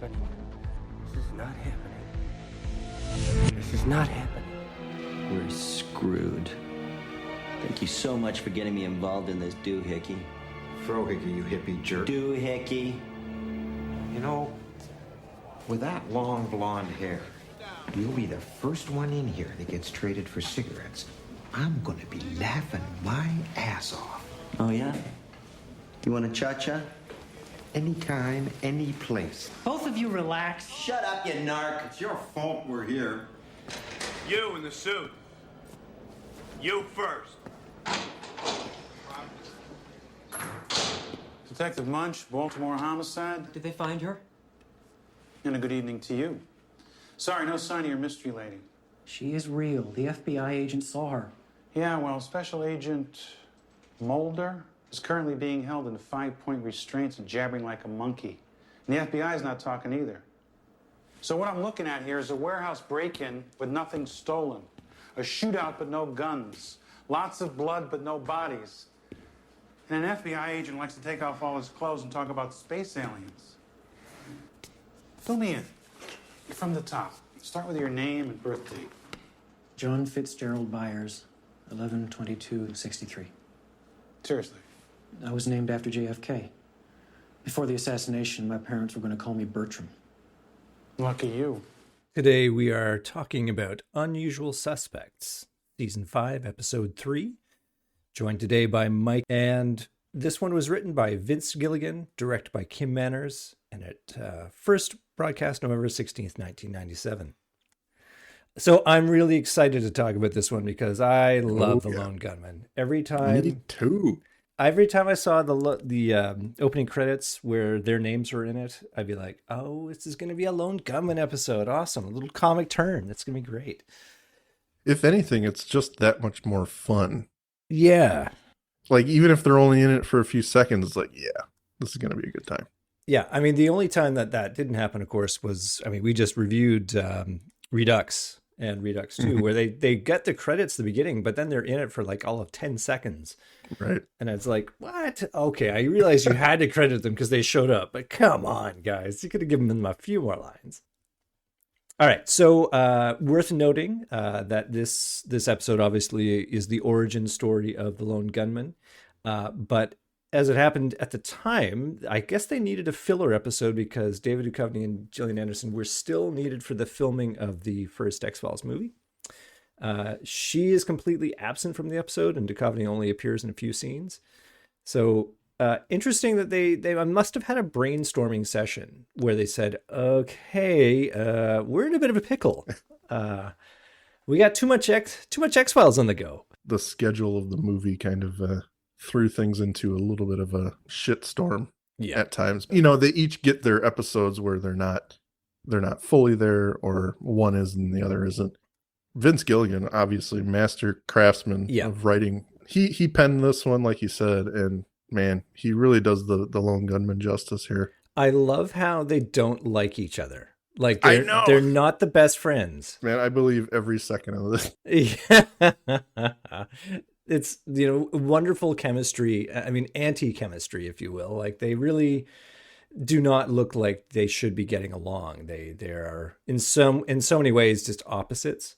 happening. This is not happening. This is not happening. We're screwed. Thank you so much for getting me involved in this doohickey. Frohickey, you hippie jerk. Doohickey. You know, with that long blonde hair, you'll be the first one in here that gets traded for cigarettes. I'm gonna be laughing my ass off. Oh, yeah? You want a cha-cha? Anytime, any place. Both of you relax. Shut up, you narc. It's your fault we're here. You in the suit. You first. Detective Munch, Baltimore Homicide. Did they find her? And a good evening to you. Sorry, no sign of your mystery lady. She is real. The FBI agent saw her. Yeah, well, Special Agent Mulder is currently being held in 5-point restraints and jabbering like a monkey. And the FBI is not talking either. So what I'm looking at here is a warehouse break-in with nothing stolen. A shootout but no guns. Lots of blood but no bodies. And an FBI agent likes to take off all his clothes and talk about space aliens. Fill me in. From the top. Start with your name and birth date. John Fitzgerald Byers, 11/22/63. Seriously. I was named after JFK. Before the assassination, my parents were going to call me Bertram. Lucky you. Today we are talking about Unusual Suspects, Season 5, Episode 3. Joined today by Mike, and this one was written by Vince Gilligan, directed by Kim Manners, and it first broadcast November 16th, 1997. So I'm really excited to talk about this one because I love The Lone Gunmen. Every time... Me too. Every time I saw the opening credits where their names were in it, I'd be like, oh, this is going to be a Lone Gunmen episode. Awesome. A little comic turn. It's going to be great. If anything, it's just that much more fun. Yeah. Like, even if they're only in it for a few seconds, it's like, yeah, this is going to be a good time. Yeah. I mean, the only time that didn't happen, of course, was, I mean, we just reviewed Redux and Redux 2, where they get the credits at the beginning, but then they're in it for like all of 10 seconds. Right. And it's like, what? Okay, I realized you had to credit them because they showed up, but come on, guys. You could have given them a few more lines. All right, so worth noting that this episode obviously is the origin story of the Lone Gunmen, but as it happened at the time, I guess they needed a filler episode because David Duchovny and Gillian Anderson were still needed for the filming of the first X-Files movie. She is completely absent from the episode, and Duchovny only appears in a few scenes. So interesting that they must have had a brainstorming session where they said, okay, we're in a bit of a pickle. We got too much X-Files on the go. The schedule of the movie kind of threw things into a little bit of a shitstorm at times. You know, they each get their episodes where they're not fully there, or one is and the other isn't. Vince Gilligan, obviously master craftsman of writing. He penned this one, like you said, and man, he really does the Lone Gunmen justice here. I love how they don't like each other. Like they're not the best friends. Man, I believe every second of this. Yeah. It's, you know, wonderful chemistry. I mean, anti-chemistry, if you will. Like, they really do not look like they should be getting along. They are in so many ways just opposites.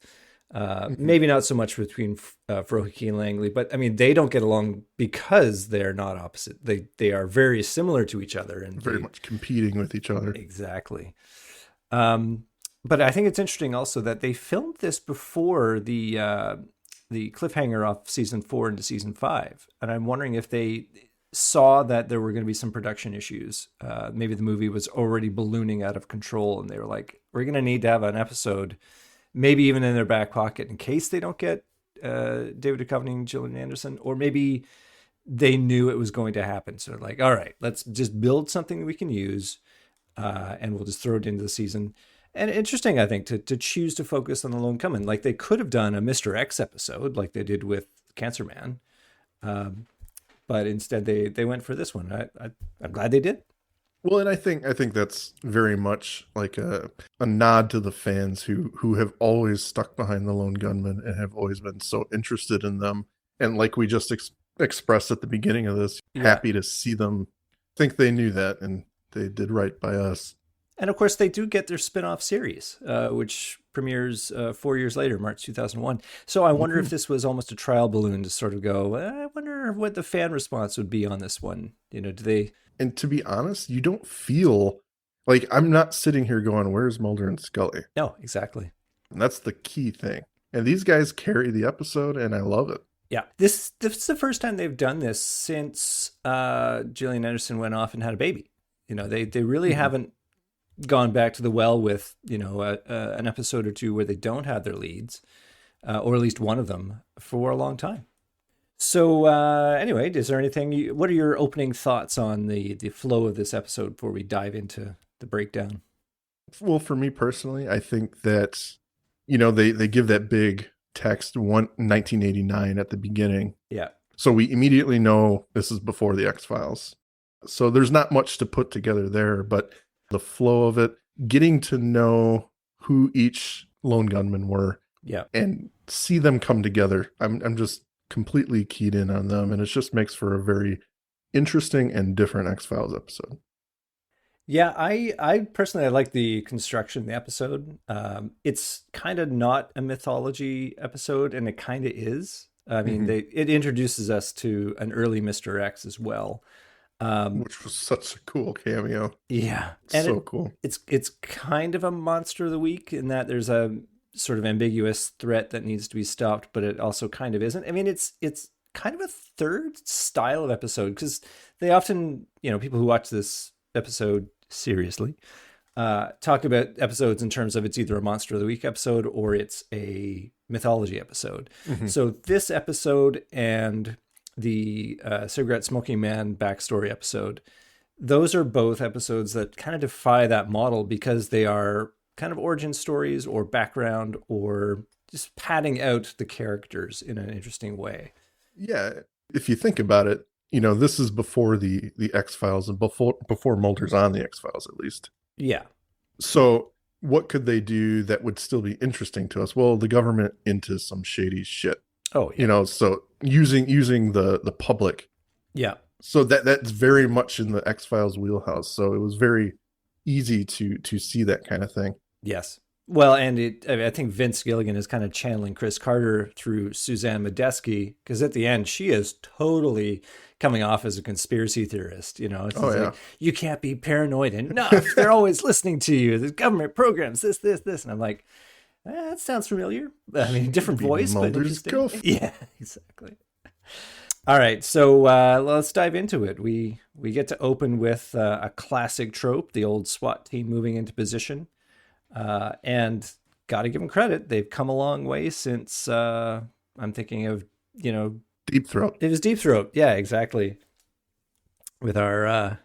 Maybe not so much between Frohickey and Langley, but I mean, they don't get along because they're not opposite. They are very similar to each other and very much competing with each other. Exactly. But I think it's interesting also that they filmed this before the cliffhanger off season 4 into season 5. And I'm wondering if they saw that there were going to be some production issues. Maybe the movie was already ballooning out of control and they were like, we're going to need to have an episode, maybe even in their back pocket in case they don't get David Duchovny and Gillian Anderson, or maybe they knew it was going to happen. So they're like, all right, let's just build something that we can use and we'll just throw it into the season. And interesting, I think, to choose to focus on the Lone Gunmen. Like, they could have done a Mr. X episode like they did with Cancer Man. But instead they went for this one. I'm glad they did. Well, and I think that's very much like a nod to the fans who have always stuck behind the Lone Gunmen and have always been so interested in them. And like we just expressed at the beginning of this, happy to see them think they knew that and they did right by us. And of course, they do get their spin-off series, which premieres 4 years later, March 2001. So I wonder if this was almost a trial balloon to sort of go, I wonder what the fan response would be on this one. You know, do they... And to be honest, you don't feel like I'm not sitting here going, where's Mulder and Scully? No, exactly. And that's the key thing. And these guys carry the episode, and I love it. Yeah, this is the first time they've done this since Gillian Anderson went off and had a baby. You know, they really haven't gone back to the well with, you know, an episode or two where they don't have their leads, or at least one of them, for a long time. So anyway, is there anything, what are your opening thoughts on the flow of this episode before we dive into the breakdown? Well, for me personally, I think that, you know, they give that big text 1989 at the beginning. Yeah. So we immediately know this is before the X-Files. So there's not much to put together there, but the flow of it, getting to know who each lone gunman were, yeah, and see them come together. I'm just completely keyed in on them, and it just makes for a very interesting and different X-Files episode. Yeah, I personally, I like the construction of the episode. It's kind of not a mythology episode, and it kind of is. I mean, it introduces us to an early Mr. X as well. Which was such a cool cameo. Yeah. And so cool. It's kind of a monster of the week in that there's a sort of ambiguous threat that needs to be stopped, but it also kind of isn't. I mean, it's kind of a third style of episode, because they often, you know, people who watch this episode seriously talk about episodes in terms of it's either a monster of the week episode or it's a mythology episode. So this episode and the cigarette smoking man backstory episode, those are both episodes that kind of defy that model, because they are kind of origin stories or background or just padding out the characters in an interesting way. Yeah, if you think about it, you know, this is before the X-Files and before Mulder's on the X-Files, at least. Yeah. So what could they do that would still be interesting to us? Well, the government into some shady shit. Oh, yeah. You know, so using the public. Yeah. So that's very much in the X-Files wheelhouse. So it was very easy to see that kind of thing. Yes. Well, and I think Vince Gilligan is kind of channeling Chris Carter through Suzanne Medeski, because at the end she is totally coming off as a conspiracy theorist. You know, it's like, you can't be paranoid enough. They're always listening to you. The government programs this, and I'm like, that sounds familiar. I mean, different voice, but interesting. Yeah, exactly. All right, so let's dive into it. We get to open with a classic trope, the old SWAT team moving into position. And got to give them credit. They've come a long way since, I'm thinking of, you know, Deep Throat. It was Deep Throat. Yeah, exactly. With our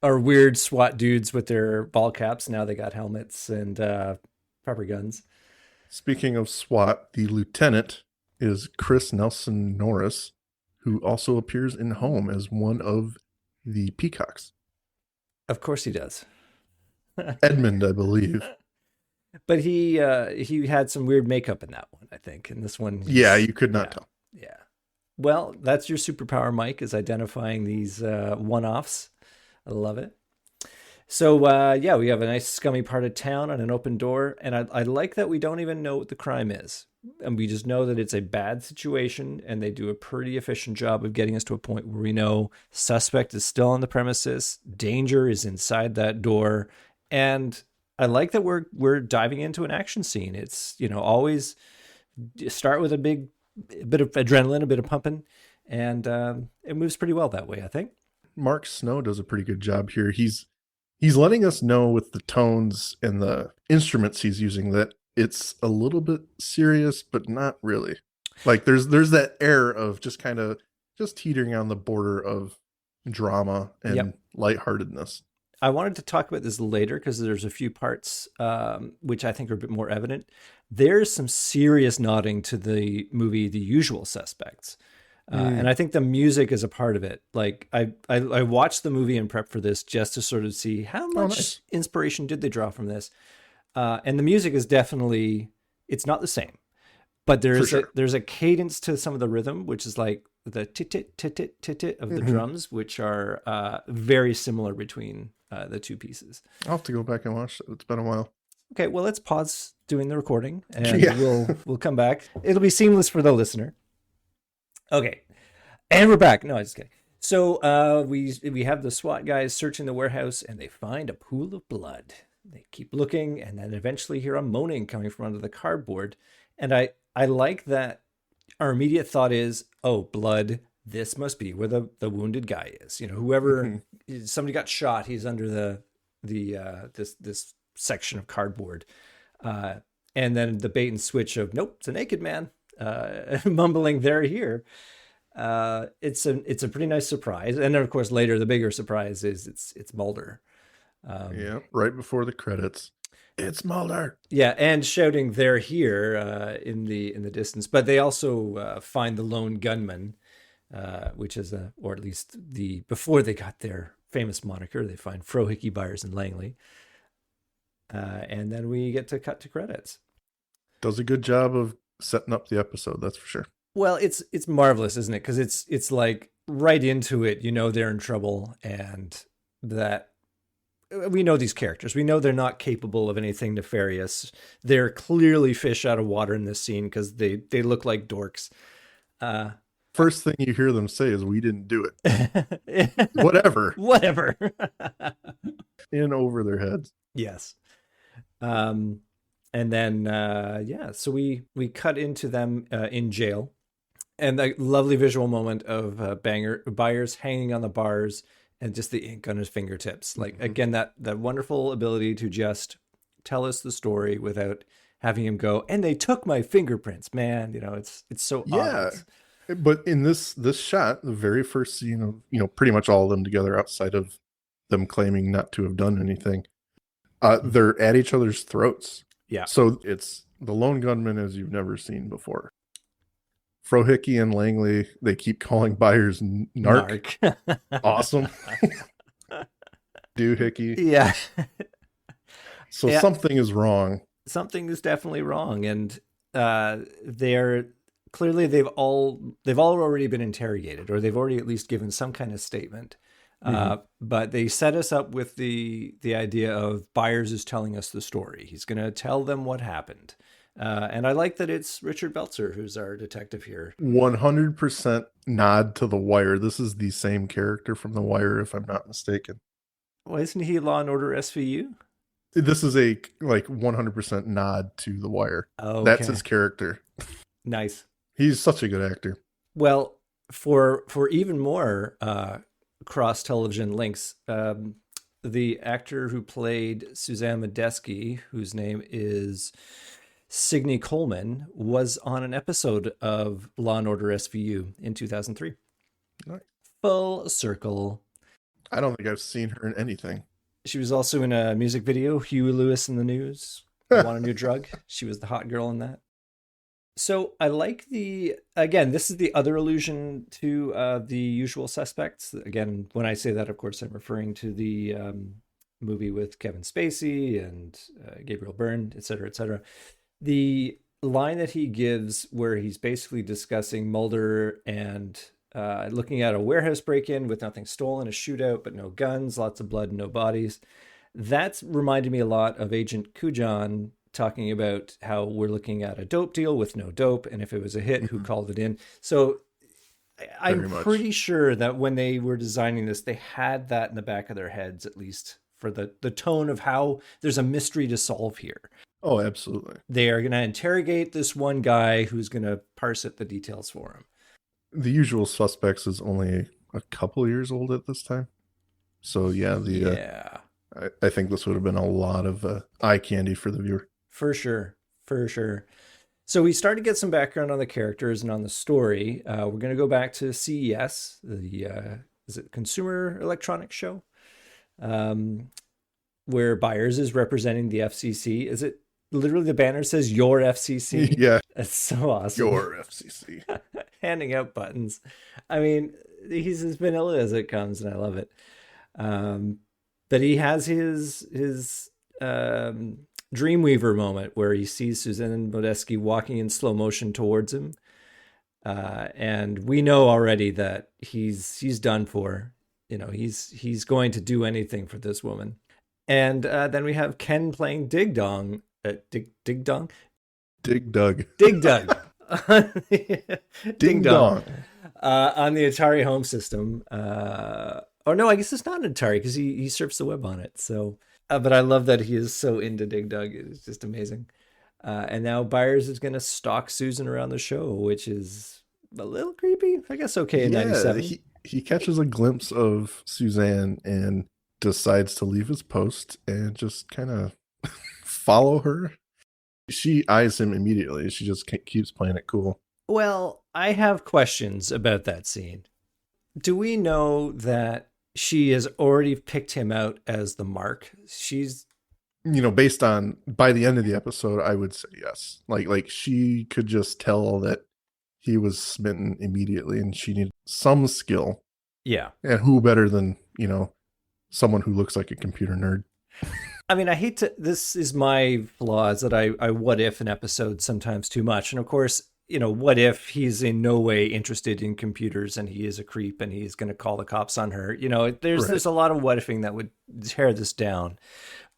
weird SWAT dudes with their ball caps. Now they got helmets and proper guns. Speaking of SWAT, the lieutenant is Chris Nelson Norris, who also appears in Home as one of the peacocks. Of course he does. Edmund, I believe. But he had some weird makeup in that one, I think. In this one, yeah, you could not tell. Yeah. Well, that's your superpower, Mike, is identifying these one-offs. I love it. So, we have a nice scummy part of town on an open door. And I like that we don't even know what the crime is. And we just know that it's a bad situation. And they do a pretty efficient job of getting us to a point where we know suspect is still on the premises. Danger is inside that door. And I like that we're diving into an action scene. It's, you know, always start with a bit of adrenaline, a bit of pumping. And it moves pretty well that way, I think. Mark Snow does a pretty good job here. He's letting us know with the tones and the instruments he's using that it's a little bit serious, but not really. Like there's that air of just kind of just teetering on the border of drama and lightheartedness. I wanted to talk about this later because there's a few parts which I think are a bit more evident. There's some serious nodding to the movie The Usual Suspects. And I think the music is a part of it. Like I watched the movie in prep for this just to sort of see how much inspiration did they draw from this. And the music is definitely, it's not the same, but there's a cadence to some of the rhythm, which is like the tit of the drums, which are very similar between the two pieces. I'll have to go back and watch it. It's been a while. Okay, well, let's pause doing the recording, and we'll come back. It'll be seamless for the listener. Okay, and we're back. No, I'm just kidding. So we have the SWAT guys searching the warehouse, and they find a pool of blood. They keep looking, and then eventually hear a moaning coming from under the cardboard. And I like that our immediate thought is, oh, blood. This must be where the wounded guy is. You know, whoever somebody got shot, he's under this section of cardboard. And then the bait and switch of, nope, it's a naked man mumbling, they're here. It's a pretty nice surprise. And then, of course, later, the bigger surprise is it's Mulder. Right before the credits. It's Mulder. Yeah, and shouting, they're here in the distance. But they also find the Lone Gunmen, which is, or at least before they got their famous moniker, they find Frohickey, Byers, and Langley. And then we get to cut to credits. Does a good job of setting up the episode, that's for sure. Well, it's marvelous, isn't it? Because it's like right into it, you know, they're in trouble, and that we know these characters. We know they're not capable of anything nefarious. They're clearly fish out of water in this scene because they look like dorks. First thing you hear them say is, "We didn't do it." Whatever. In over their heads. Yes. And then, so we cut into them in jail, and the lovely visual moment of Byers hanging on the bars and just the ink on his fingertips. Like, again, that wonderful ability to just tell us the story without having him go, and they took my fingerprints, man. You know, it's so obvious. But in this shot, the very first scene of, you know, pretty much all of them together outside of them claiming not to have done anything, they're at each other's throats. Yeah. So it's the Lone Gunmen as you've never seen before. Frohickey and Langley, they keep calling Byers narc. Awesome. Doohickey. Yeah. So something is wrong. Something is definitely wrong. And they're clearly they've all already been interrogated, or they've already at least given some kind of statement. But they set us up with the idea of Byers is telling us the story. He's going to tell them what happened. And I like that it's Richard Belzer who's our detective here. 100% nod to The Wire. This is the same character from The Wire, if I'm not mistaken. Well, isn't he Law and Order SVU? This is a 100% nod to The Wire. Okay. That's his character. Nice. He's such a good actor. Well, for even more cross television links, the actor who played Suzanne Medeski, whose name is Signe Coleman, was on an episode of Law and Order SVU in 2003. Nice. Full circle. I don't think I've seen her in anything. She was also in a music video, Huey Lewis in the News. Want a New Drug? She was the hot girl in that. So I like again, this is the other allusion to the Usual Suspects. Again, when I say that, of course, I'm referring to the movie with Kevin Spacey and Gabriel Byrne, et cetera, et cetera. The line that he gives where he's basically discussing Mulder and looking at a warehouse break-in with nothing stolen, a shootout, but no guns, lots of blood, no bodies. That's reminded me a lot of Agent Kujan talking about how we're looking at a dope deal with no dope, and if it was a hit, who called it in. So I'm pretty sure that when they were designing this, they had that in the back of their heads, at least for the tone of how there's a mystery to solve here. Oh, absolutely. They are going to interrogate this one guy who's going to parse out the details for him. The Usual Suspects is only a couple years old at this time. So yeah, I think this would have been a lot of eye candy for the viewer. For sure. So we start to get some background on the characters and on the story. We're going to go back to CES, is it Consumer Electronics Show, where Byers is representing the FCC. Is it literally the banner says your FCC? Yeah. That's so awesome. Your FCC. Handing out buttons. I mean, he's as vanilla as it comes, and I love it. But he has his Dreamweaver moment where he sees Suzanne Modeski walking in slow motion towards him. And we know already that he's done for. You know, he's going to do anything for this woman. And then we have Ken playing Dig Dong. Dig Dong? Dig Dug. Dig Dug. Ding Dong. On the Atari home system. Or no, I guess it's not an Atari because he surfs the web on it. So, but I love that he is so into Dig Dug. It's just amazing. And now Byers is going to stalk Susan around the show, which is a little creepy. I guess okay in 97. He catches a glimpse of Suzanne and decides to leave his post and just kind of follow her. She eyes him immediately. She just keeps playing it cool. Well, I have questions about that scene. Do we know that she has already picked him out as the mark? She's, based on by the end of the episode, I would say yes. Like she could just tell that he was smitten immediately, and she needed some skill. Yeah. And who better than, someone who looks like a computer nerd? I mean, I hate to, this is my flaw, is that I what if an episode sometimes too much. And of course, what if he's in no way interested in computers and he is a creep and he's going to call the cops on her? There's a lot of what ifing that would tear this down.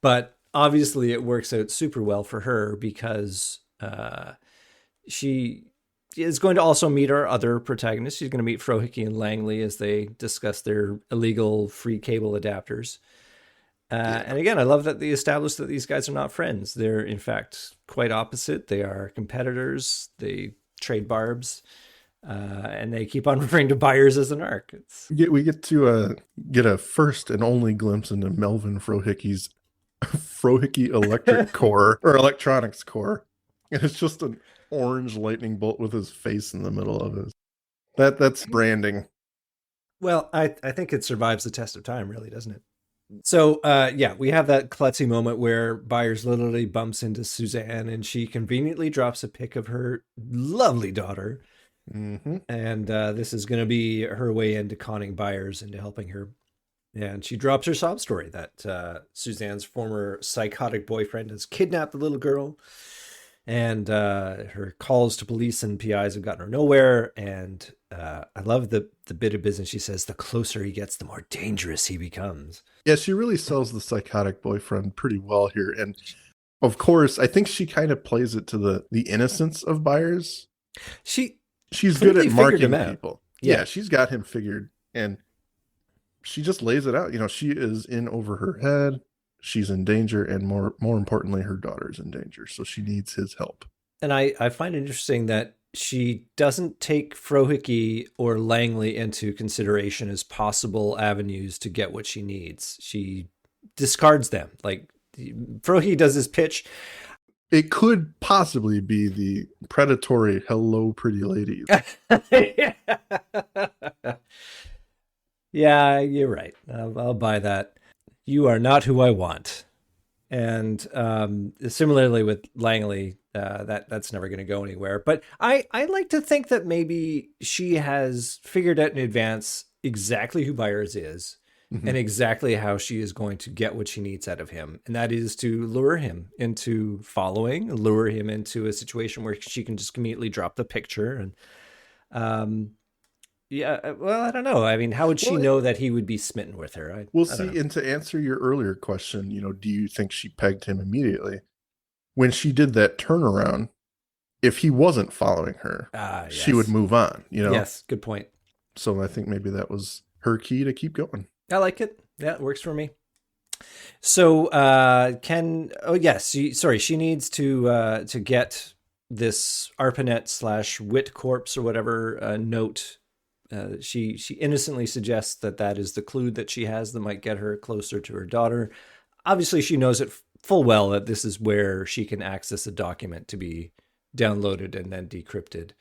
But obviously it works out super well for her because she is going to also meet our other protagonists. She's going to meet Frohickey and Langley as they discuss their illegal free cable adapters. And again, I love that they established that these guys are not friends. They're, in fact, quite opposite. They are competitors. They trade barbs. And they keep on referring to Byers as an arc. We get to get a first and only glimpse into Melvin Frohickey's Frohickey Electric Core, or Electronics Core. And it's just an orange lightning bolt with his face in the middle of it. That's branding. Well, I think it survives the test of time, really, doesn't it? So, we have that klutzy moment where Byers literally bumps into Suzanne and she conveniently drops a pic of her lovely daughter. Mm-hmm. And this is going to be her way into conning Byers into helping her. And she drops her sob story that Suzanne's former psychotic boyfriend has kidnapped the little girl. And her calls to police and PIs have gotten her nowhere. And I love the bit of business. She says, the closer he gets, the more dangerous he becomes. Yeah, she really sells the psychotic boyfriend pretty well here. And of course, I think she kind of plays it to the innocence of Byers. She's good at marking out. people. Yeah, she's got him figured. And she just lays it out. She is in over her head. She's in danger, and more importantly, her daughter's in danger. So she needs his help. And I find it interesting that she doesn't take Frohickey or Langley into consideration as possible avenues to get what she needs. She discards them. Like, Frohickey does his pitch. It could possibly be the predatory "Hello, pretty lady." Yeah, you're right. I'll buy that. You are not who I want. And similarly with Langley, that's never going to go anywhere. But I like to think that maybe she has figured out in advance exactly who Byers is, mm-hmm. and exactly how she is going to get what she needs out of him. And that is to lure him into following, lure him into a situation where she can just immediately drop the picture. And well, I don't know. I mean, how would she know that he would be smitten with her? I don't know. And to answer your earlier question, do you think she pegged him immediately? When she did that turnaround, if he wasn't following her, yes. she would move on, Yes, good point. So I think maybe that was her key to keep going. I like it. Yeah, it works for me. So she needs to get this ARPANET / Wit Corpse or whatever note. She innocently suggests that is the clue that she has that might get her closer to her daughter. Obviously, she knows it full well that this is where she can access a document to be downloaded and then decrypted.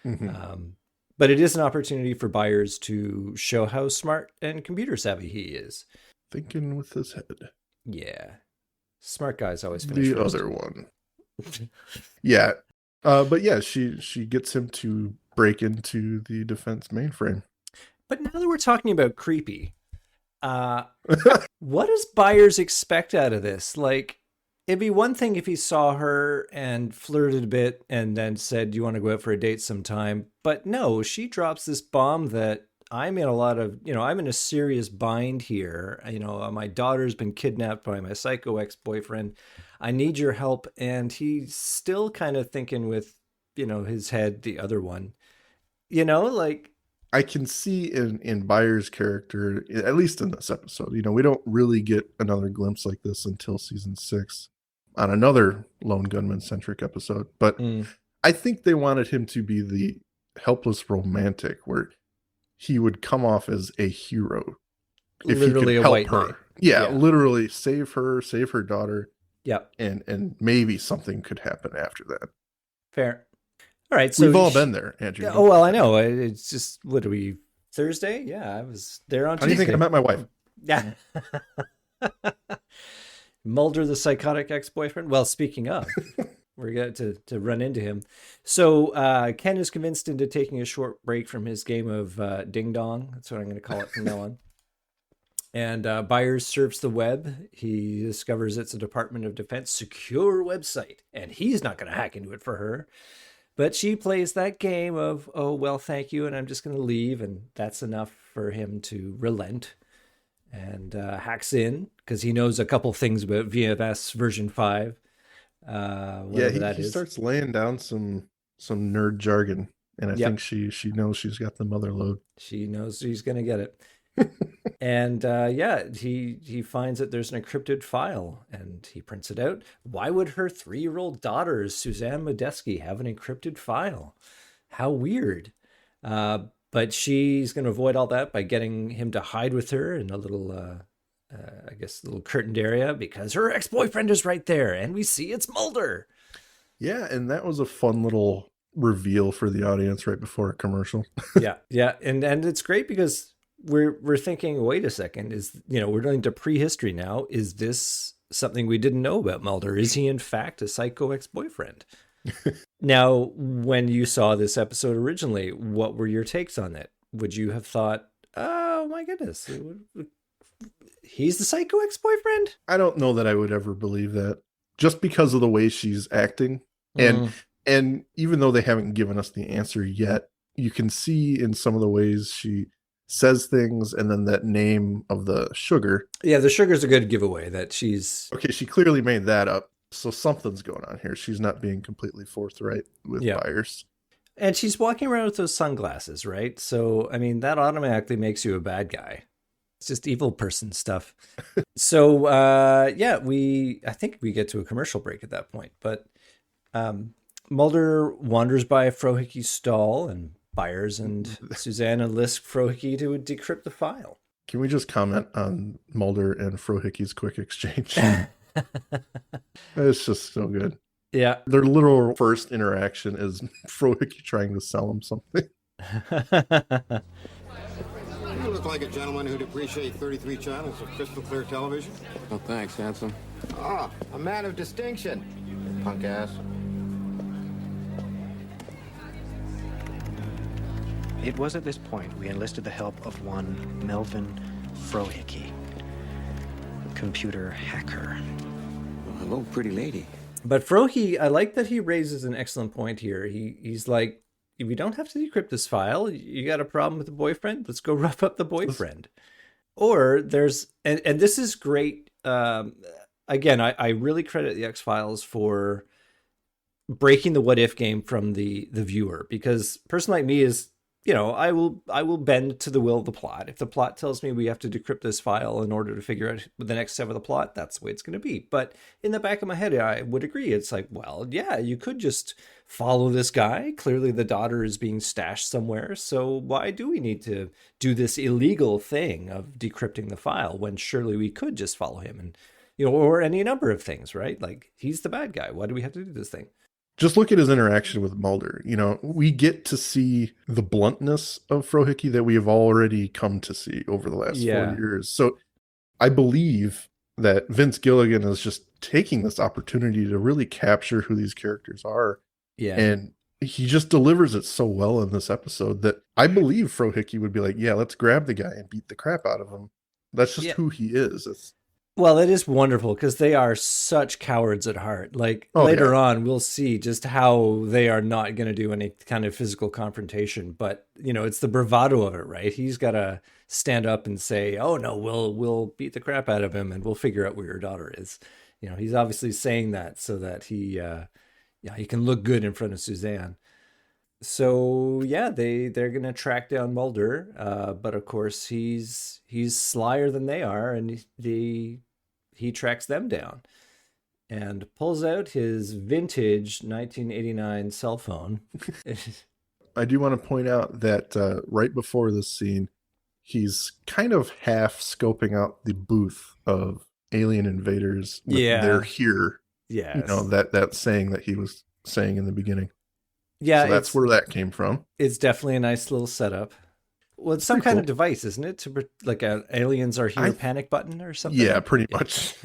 Mm-hmm. But it is an opportunity for Byers to show how smart and computer savvy he is. Thinking with his head. Yeah. Smart guys always finish the first. Other one. Yeah. But yeah, she gets him to break into the defense mainframe. But now that we're talking about creepy, what does Byers expect out of this? Like, It'd be one thing if he saw her and flirted a bit and then said, you want to go out for a date sometime? But no, she drops this bomb that I'm in I'm in a serious bind here. My daughter's been kidnapped by my psycho ex-boyfriend. I need your help. And he's still kind of thinking with, his head, the other one, I can see in Byers' character, at least in this episode, we don't really get another glimpse like this until season 6 on another Lone Gunmen centric episode. But I think they wanted him to be the helpless romantic where he would come off as a hero. If literally he could a help white her. knight. Yeah, literally save her daughter. Yep. And maybe something could happen after that. Fair. All right. So we've all been there, Andrew. Oh, well, I know. It's just, what are we, Thursday? Yeah, I was there on Tuesday. How do you think I met my wife? Yeah. Mulder, the psychotic ex-boyfriend. Well, speaking of, we're going to run into him. So Ken is convinced into taking a short break from his game of Ding Dong. That's what I'm going to call it from now on. And Byers surfs the web. He discovers it's a Department of Defense secure website, and he's not going to hack into it for her. But she plays that game of, oh, well, thank you, and I'm just going to leave. And that's enough for him to relent and hacks in because he knows a couple things about VFS version 5. He starts laying down some nerd jargon. And I think she knows she's got the mother lode. She knows she's going to get it. And he finds that there's an encrypted file and he prints it out. Why would her 3-year-old daughter, Suzanne Modesky, have an encrypted file? How weird. But she's going to avoid all that by getting him to hide with her in a little, little curtained area because her ex-boyfriend is right there and we see it's Mulder. Yeah, and that was a fun little reveal for the audience right before a commercial. Yeah. And it's great because we're thinking, wait a second, we're going to prehistory now. Is this something we didn't know about Mulder? Is he in fact a psycho ex-boyfriend? Now, when you saw this episode originally, what were your takes on it? Would you have thought, oh my goodness, he's the psycho ex-boyfriend? I don't know that I would ever believe that just because of the way she's acting. And even though they haven't given us the answer yet, you can see in some of the ways she says things, and then that name of the sugar. Yeah, the sugar's a good giveaway that she's... Okay, she clearly made that up. So something's going on here. She's not being completely forthright with Byers. And she's walking around with those sunglasses, right? So, I mean, that automatically makes you a bad guy. It's just evil person stuff. So, I think we get to a commercial break at that point. But Mulder wanders by Frohicke's stall, and Byers and Suzanne enlist Frohicke to decrypt the file. Can we just comment on Mulder and Frohicke's quick exchange? It's just so good. Yeah. Their literal first interaction is Frohicke trying to sell him something. You look like a gentleman who'd appreciate 33 channels of crystal clear television. Oh, thanks, handsome. Ah, a man of distinction, punk ass. It was at this point we enlisted the help of one Melvin Frohicke, computer hacker. Well, hello, pretty lady. But Frohicke, I like that he raises an excellent point here. He's like, we don't have to decrypt this file. You got a problem with the boyfriend? Let's go rough up the boyfriend. Or there's, and this is great. Again, I really credit the X-Files for breaking the what if game from the viewer, because a person like me is, I will bend to the will of the plot. If the plot tells me we have to decrypt this file in order to figure out the next step of the plot, that's the way it's going to be. But in the back of my head, I would agree. It's like, well, yeah, you could just follow this guy. Clearly the daughter is being stashed somewhere. So why do we need to do this illegal thing of decrypting the file when surely we could just follow him and, or any number of things, right? Like, he's the bad guy. Why do we have to do this thing? Just look at his interaction with Mulder. We get to see the bluntness of Frohicke that we have already come to see over the last 4 years. So I believe that Vince Gilligan is just taking this opportunity to really capture who these characters are. Yeah. And he just delivers it so well in this episode that I believe Frohicke would be like, yeah, let's grab the guy and beat the crap out of him. That's just who he is. Well, it is wonderful because they are such cowards at heart. Like later on, we'll see just how they are not going to do any kind of physical confrontation. But it's the bravado of it, right? He's got to stand up and say, "Oh no, we'll beat the crap out of him, and we'll figure out where your daughter is." He's obviously saying that so that he can look good in front of Suzanne. So yeah, they're gonna track down Mulder, but of course he's slyer than they are, and he tracks them down and pulls out his vintage 1989 cell phone. I do want to point out that right before this scene, he's kind of half scoping out the booth of alien invaders. They're here. Yeah, that saying that he was saying in the beginning. Yeah, so that's where that came from. It's definitely a nice little setup. Well, it's some kind of device, isn't it? To like aliens are here panic button or something. Yeah, pretty much.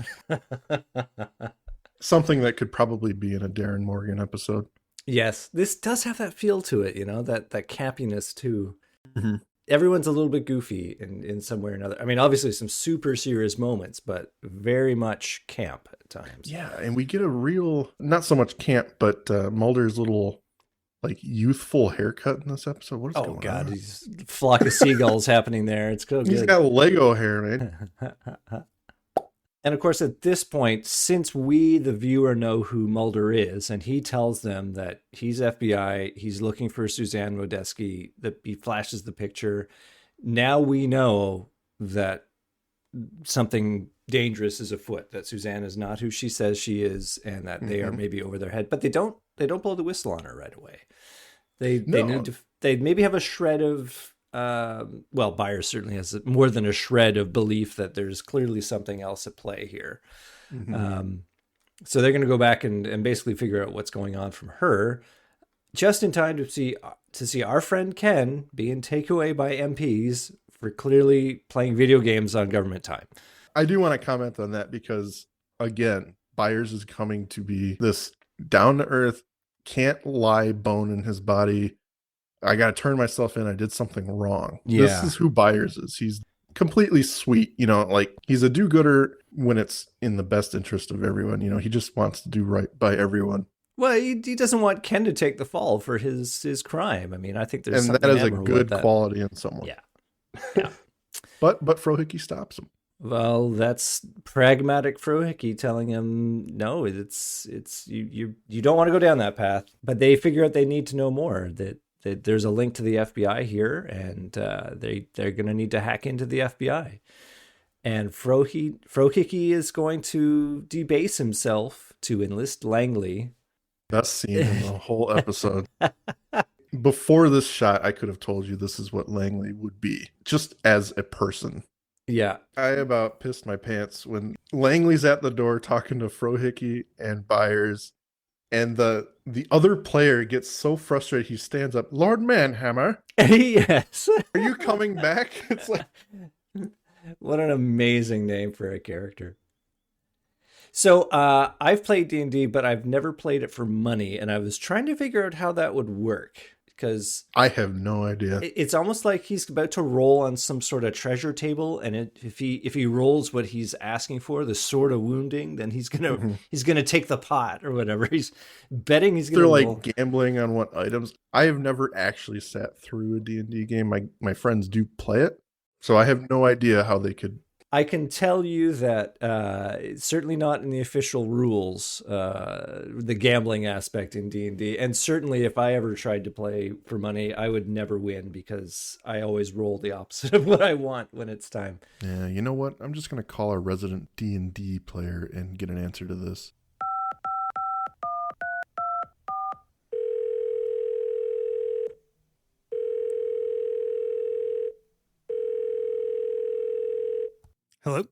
Something that could probably be in a Darren Morgan episode. Yes, this does have that feel to it, that campiness too. Mm-hmm. Everyone's a little bit goofy in some way or another. I mean, obviously some super serious moments, but very much camp at times. Yeah, and we get a real, not so much camp, but Mulder's little youthful haircut in this episode. What is going on? Oh God, he's a flock of seagulls happening there. It's good. He's got Lego hair, man. And of course, at this point, since we, the viewer, know who Mulder is, and he tells them that he's FBI, he's looking for Suzanne Rodesky, that he flashes the picture. Now we know that something dangerous is afoot, that Suzanne is not who she says she is, and that they are maybe over their head. But they don't blow the whistle on her right away. They maybe have a shred of Byers certainly has more than a shred of belief that there's clearly something else at play here. So they're going to go back and basically figure out what's going on from her, just in time to see our friend Ken being taken away by MPs for clearly playing video games on government time. I do want to comment on that because, again, Byers is coming to be this down-to-earth, can't lie bone in his body. I got to turn myself in. I did something wrong. Yeah. This is who Byers is. He's completely sweet. He's a do-gooder when it's in the best interest of everyone. He just wants to do right by everyone. Well, he doesn't want Ken to take the fall for his crime. I mean, I think there's something that is a good quality in someone. Yeah. But Frohickey stops him. Well, that's pragmatic Frohickey telling him, no, it's you don't want to go down that path. But they figure out they need to know more, that there's a link to the FBI here, and they're going to need to hack into the FBI. And Frohickey is going to debase himself to enlist Langley. Best scene in the whole episode. Before this shot, I could have told you this is what Langley would be, just as a person. Yeah. I about pissed my pants when Langley's at the door talking to Frohickey and Byers, and the other player gets so frustrated he stands up. Lord Manhammer. Yes. Are you coming back? It's like, what an amazing name for a character. So I've played D&D, but I've never played it for money, and I was trying to figure out how that would work. Because I have no idea. It's almost like he's about to roll on some sort of treasure table, and if he rolls what he's asking for, the sword of wounding, then he's gonna take the pot or whatever. He's betting he's gonna. They're like gambling on what items. I have never actually sat through a D&D game. My friends do play it, so I have no idea how they could. I can tell you that it's certainly not in the official rules, the gambling aspect in D&D. And certainly if I ever tried to play for money, I would never win because I always roll the opposite of what I want when it's time. Yeah, you know what? I'm just going to call our resident D&D player and get an answer to this. Hello?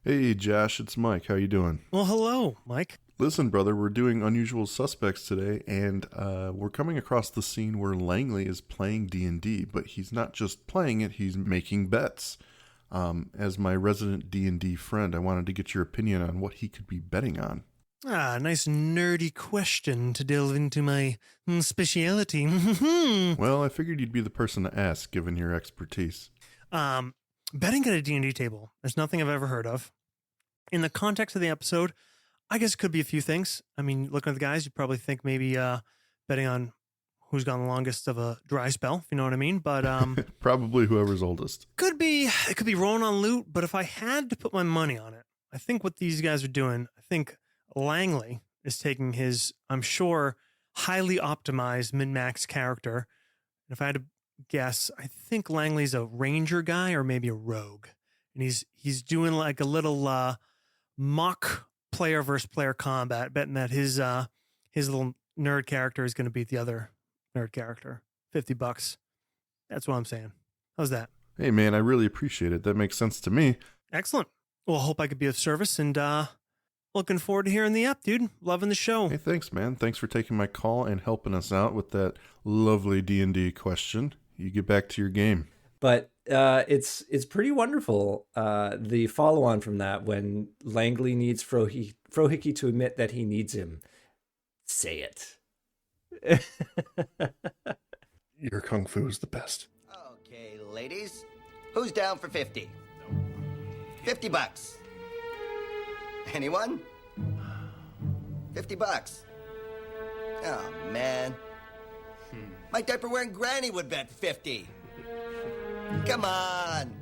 Hey, Josh, it's Mike. How you doing? Well, hello, Mike. Listen, brother, we're doing Unusual Suspects today, and we're coming across the scene where Langley is playing D&D, but he's not just playing it, he's making bets. As my resident D&D friend, I wanted to get your opinion on what he could be betting on. Ah, nice nerdy question to delve into my speciality. Well, I figured you'd be the person to ask, given your expertise. Betting at a D&D table is nothing I've ever heard of. in the context of the episode, I guess it could be a few things. I mean, looking at the guys, you'd probably think maybe betting on who's gone the longest of a dry spell, if you know what I mean. But probably whoever's oldest. It could be rolling on loot. But if I had to put my money on it, I think what these guys are doing, I think Langley is taking his, I'm sure, highly optimized min-max character. And if I had to guess, I think Langley's a ranger guy or maybe a rogue. And he's doing like a little mock player versus player combat, betting that his little nerd character is going to beat the other nerd character. $50. That's what I'm saying. How's that? Hey, man, I really appreciate it. That makes sense to me. Excellent. Well, I hope I could be of service, and looking forward to hearing the app, dude. Loving the show. Hey, thanks, man. Thanks for taking my call and helping us out with that lovely D&D question. You get back to your game. But it's pretty wonderful, the follow-on from that, when Langley needs Frohickey to admit that he needs him. Say it. Your kung fu is the best. Okay, ladies. Who's down for 50? $50. Anyone? $50. Oh, man. My diaper-wearing granny would bet 50. Come on.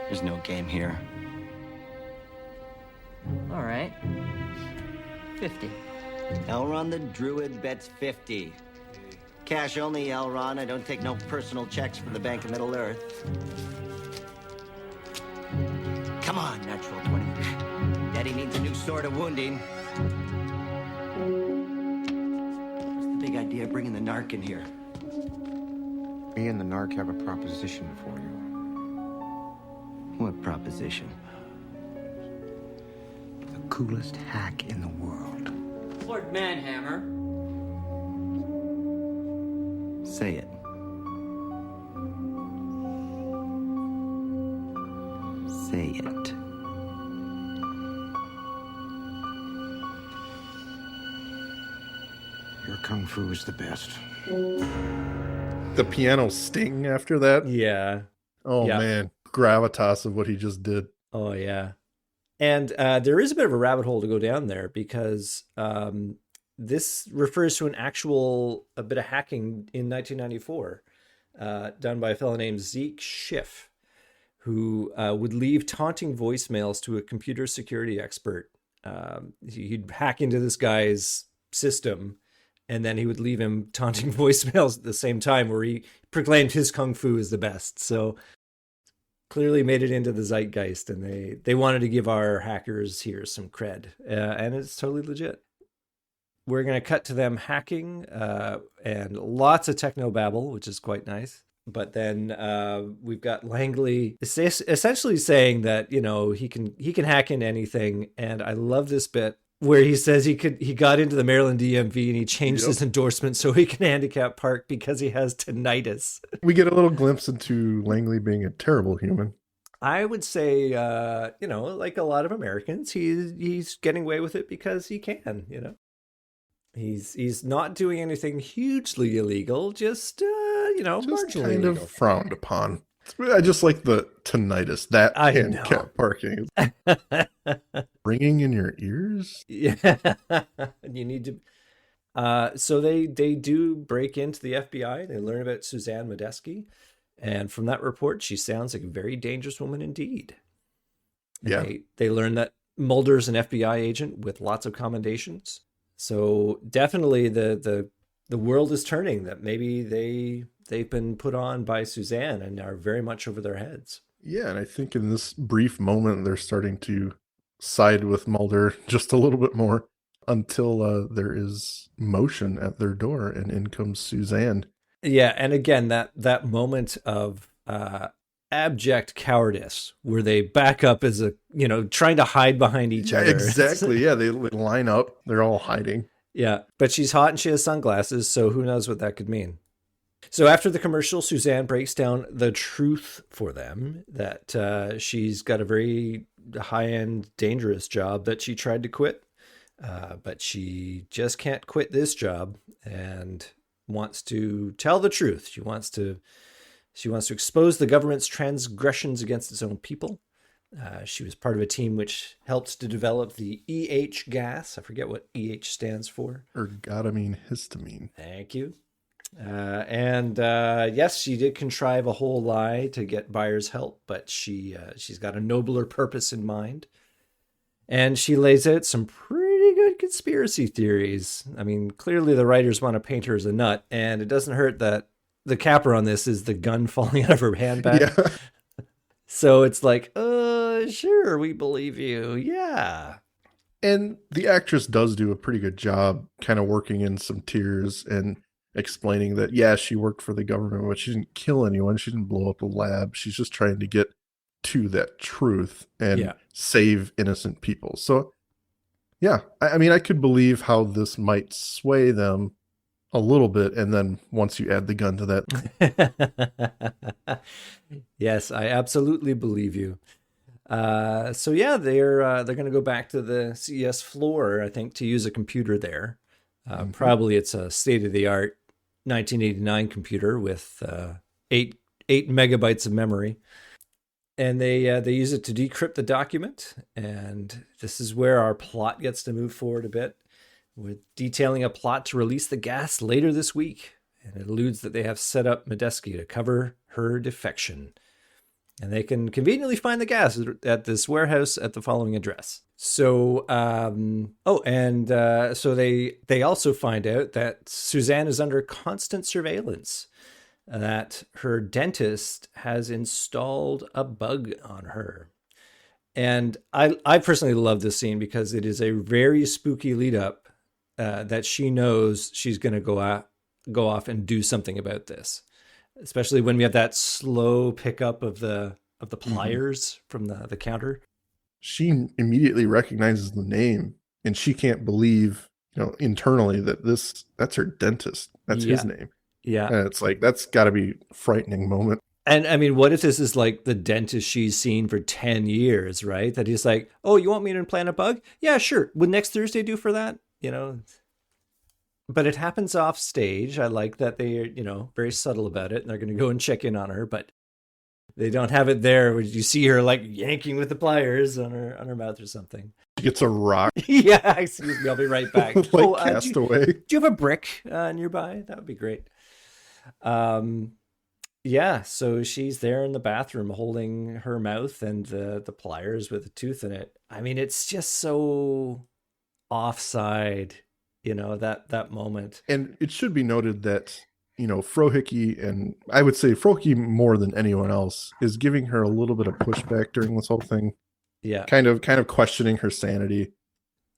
There's no game here. All right. 50. Elron the Druid bets 50. Cash only, Elron. I don't take no personal checks from the Bank of Middle-earth. Come on, natural 20. Daddy needs a new sword of wounding. What's the big idea of bringing the narc in here? Me and the narc have a proposition for you. What proposition? The coolest hack in the world. Lord Manhammer. Say it. Say it. Your kung fu is the best. The piano sting after that? Yeah. Oh, yeah. Man. Gravitas of what he just did. Oh, yeah. And there is a bit of a rabbit hole to go down there, because this refers to a bit of hacking in 1994 done by a fellow named Zeke Schiff, who would leave taunting voicemails to a computer security expert. He'd hack into this guy's system, and then he would leave him taunting voicemails at the same time, where he proclaimed his kung fu is the best. So clearly made it into the zeitgeist, and they wanted to give our hackers here some cred, and it's totally legit. We're going to cut to them hacking and lots of techno babble, which is quite nice. But then we've got Langley essentially saying that, you know, he can hack into anything. And I love this bit where he says he got into the Maryland DMV and he changed his endorsement so he can handicap park because he has tinnitus. We get a little glimpse into Langley being a terrible human. I would say, you know, like a lot of Americans, he's getting away with it because he can, you know. He's not doing anything hugely illegal, just you know, just marginally kind illegal. of frowned upon. I just like the tinnitus, that handicap parking. Ringing in your ears? Yeah. You need to... so they do break into the FBI. They learn about Suzanne Medeski. And from that report, she sounds like a very dangerous woman indeed. Yeah. They learn that Mulder's an FBI agent with lots of commendations. So definitely the world is turning, that maybe they've been put on by Suzanne and are very much over their heads. Yeah, and I think in this brief moment, they're starting to side with Mulder just a little bit more until there is motion at their door, and in comes Suzanne. Yeah, and again, that moment of abject cowardice where they back up as a, you know, trying to hide behind each other. Exactly. Yeah, they line up. They're all hiding. Yeah, but she's hot and she has sunglasses, so who knows what that could mean. So after the commercial, Suzanne breaks down the truth for them, that she's got a very high-end, dangerous job that she tried to quit, but she just can't quit this job and wants to tell the truth. She wants to expose the government's transgressions against its own people. She was part of a team which helped to develop the EH gas. I forget what EH stands for. Ergotamine histamine. Thank you. Yes, she did contrive a whole lie to get Byers' help, but she's got a nobler purpose in mind. And she lays out some pretty good conspiracy theories. I mean, clearly the writers want to paint her as a nut, and it doesn't hurt that the capper on this is the gun falling out of her handbag. Yeah. So it's like, sure, we believe you. Yeah. And the actress does do a pretty good job kind of working in some tears and explaining that, yeah, she worked for the government, but she didn't kill anyone. She didn't blow up a lab. She's just trying to get to that truth and save innocent people. So, yeah, I mean, I could believe how this might sway them a little bit, and then once you add the gun to that. Yes, I absolutely believe you. So yeah, they're going to go back to the CES floor, I think, to use a computer there. Probably it's a state-of-the-art 1989 computer with 8 megabytes of memory. And they use it to decrypt the document. And this is where our plot gets to move forward a bit, with detailing a plot to release the gas later this week. And it alludes that they have set up Medeski to cover her defection. And they can conveniently find the gas at this warehouse at the following address. So, so they also find out that Suzanne is under constant surveillance, that her dentist has installed a bug on her. And I personally love this scene because it is a very spooky lead up that she knows she's going to go off and do something about this, especially when we have that slow pickup of the pliers from the counter. She immediately recognizes the name, and she can't believe, internally that that's her dentist. That's his name. Yeah. And it's like, that's got to be a frightening moment. And I mean, what if this is like the dentist she's seen for 10 years, right? That he's like, oh, you want me to implant a bug? Yeah, sure. Would next Thursday do for that? But it happens off stage. I like that they're, very subtle about it, and they're going to go and check in on her, but they don't have it there where you see her like yanking with the pliers on her mouth or something. She gets a rock. Yeah, excuse me. I'll be right back. Cast away. Do you have a brick nearby? That would be great. Yeah, so she's there in the bathroom holding her mouth and the pliers with a tooth in it. I mean, it's just so offside, that moment. And it should be noted that, Frohickey, and I would say Frohickey more than anyone else, is giving her a little bit of pushback during this whole thing. Yeah. Kind of questioning her sanity.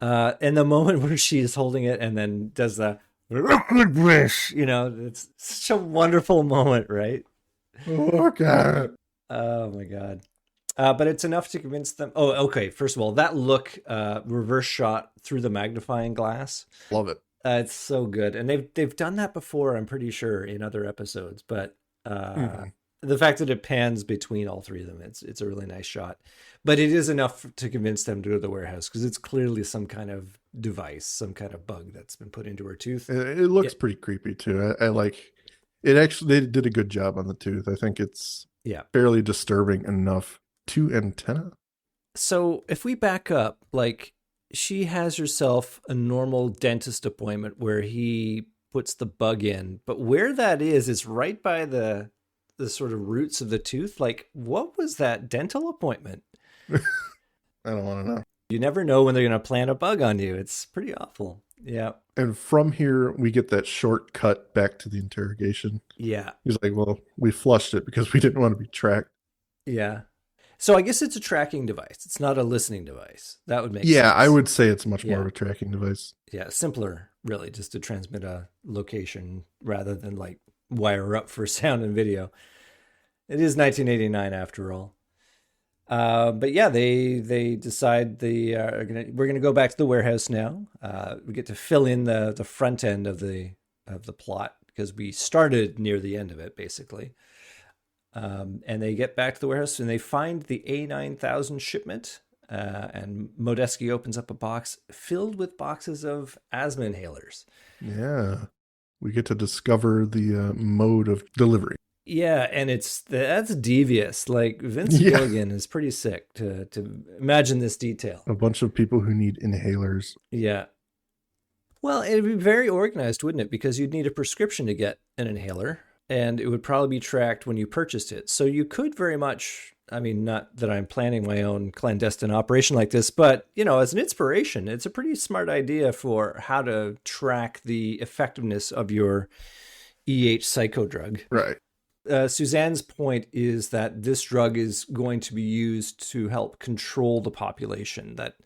And the moment where she's holding it and then does the it's such a wonderful moment, right? Oh God. Oh my God. But it's enough to convince them. Oh, okay. First of all, that look, reverse shot through the magnifying glass. Love it. It's so good. And they've done that before, I'm pretty sure, in other episodes. But the fact that it pans between all three of them, it's a really nice shot. But it is enough to convince them to go to the warehouse, because it's clearly some kind of device, some kind of bug that's been put into her tooth. It looks pretty creepy too. I like it. Actually, they did a good job on the tooth. I think it's fairly disturbing enough. 2 antenna. So if we back up, like, she has herself a normal dentist appointment where he puts the bug in, but where that is right by the sort of roots of the tooth. Like, what was that dental appointment? I don't want to know. You never know when they're going to plant a bug on you. It's pretty awful. Yeah. And from here, we get that short cut back to the interrogation. Yeah. He's like, well, we flushed it because we didn't want to be tracked. Yeah. So I guess it's a tracking device. It's not a listening device. That would make sense. Yeah, I would say it's much more of a tracking device. Yeah, simpler, really, just to transmit a location rather than like wire up for sound and video. It is 1989 after all. But yeah, they decide we're gonna go back to the warehouse now. We get to fill in the front end of the plot because we started near the end of it, basically. And they get back to the warehouse and they find the A9000 shipment. And Modeski opens up a box filled with boxes of asthma inhalers. Yeah. We get to discover the mode of delivery. Yeah, and that's devious. Like Vince Yeah. Gilligan is pretty sick to imagine this detail. A bunch of people who need inhalers. Yeah. Well, it'd be very organized, wouldn't it? Because you'd need a prescription to get an inhaler, and it would probably be tracked when you purchased it. So you could very much, I mean, not that I'm planning my own clandestine operation like this, but, you know, as an inspiration, it's a pretty smart idea for how to track the effectiveness of your EH psycho drug. Right. Suzanne's point is that this drug is going to be used to help control the population. That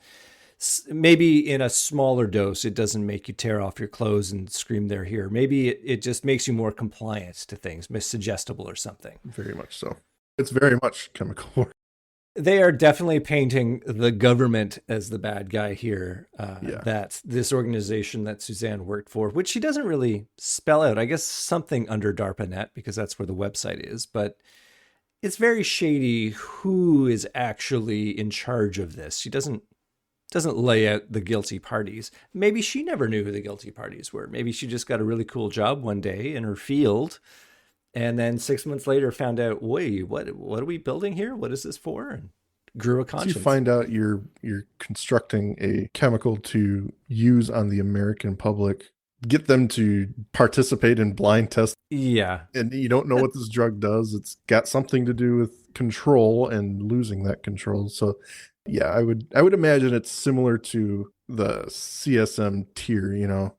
maybe in a smaller dose, it doesn't make you tear off your clothes and scream they're here. Maybe it just makes you more compliant to things, suggestible or something. Very much so. It's very much chemical work. They are definitely painting the government as the bad guy here. That this organization that Suzanne worked for, which she doesn't really spell out, I guess something under DARPANet, because that's where the website is, but it's very shady who is actually in charge of this. She doesn't lay out the guilty parties. Maybe she never knew who the guilty parties were. Maybe she just got a really cool job one day in her field, and then 6 months later found out, wait, what are we building here? What is this for? And grew a conscience. You find out you're constructing a chemical to use on the American public, get them to participate in blind tests. Yeah. And you don't know what this drug does. It's got something to do with control and losing that control. So yeah, I would imagine it's similar to the CSM tier, you know.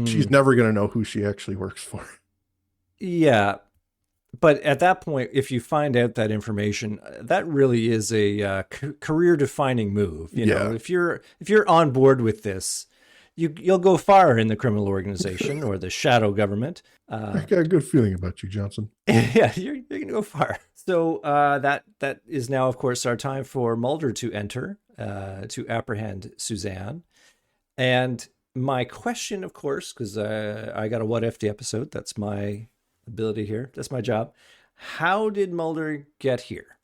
She's never going to know who she actually works for. Yeah. But at that point, if you find out that information, that really is a career-defining move. You know, if you're on board with this, you'll go far in the criminal organization or the shadow government. I got a good feeling about you, Johnson. Yeah, you're going to go far. So that is now, of course, our time for Mulder to enter to apprehend Suzanne. And my question, of course, because I got a What If the episode. That's my ability here. That's my job. How did Mulder get here?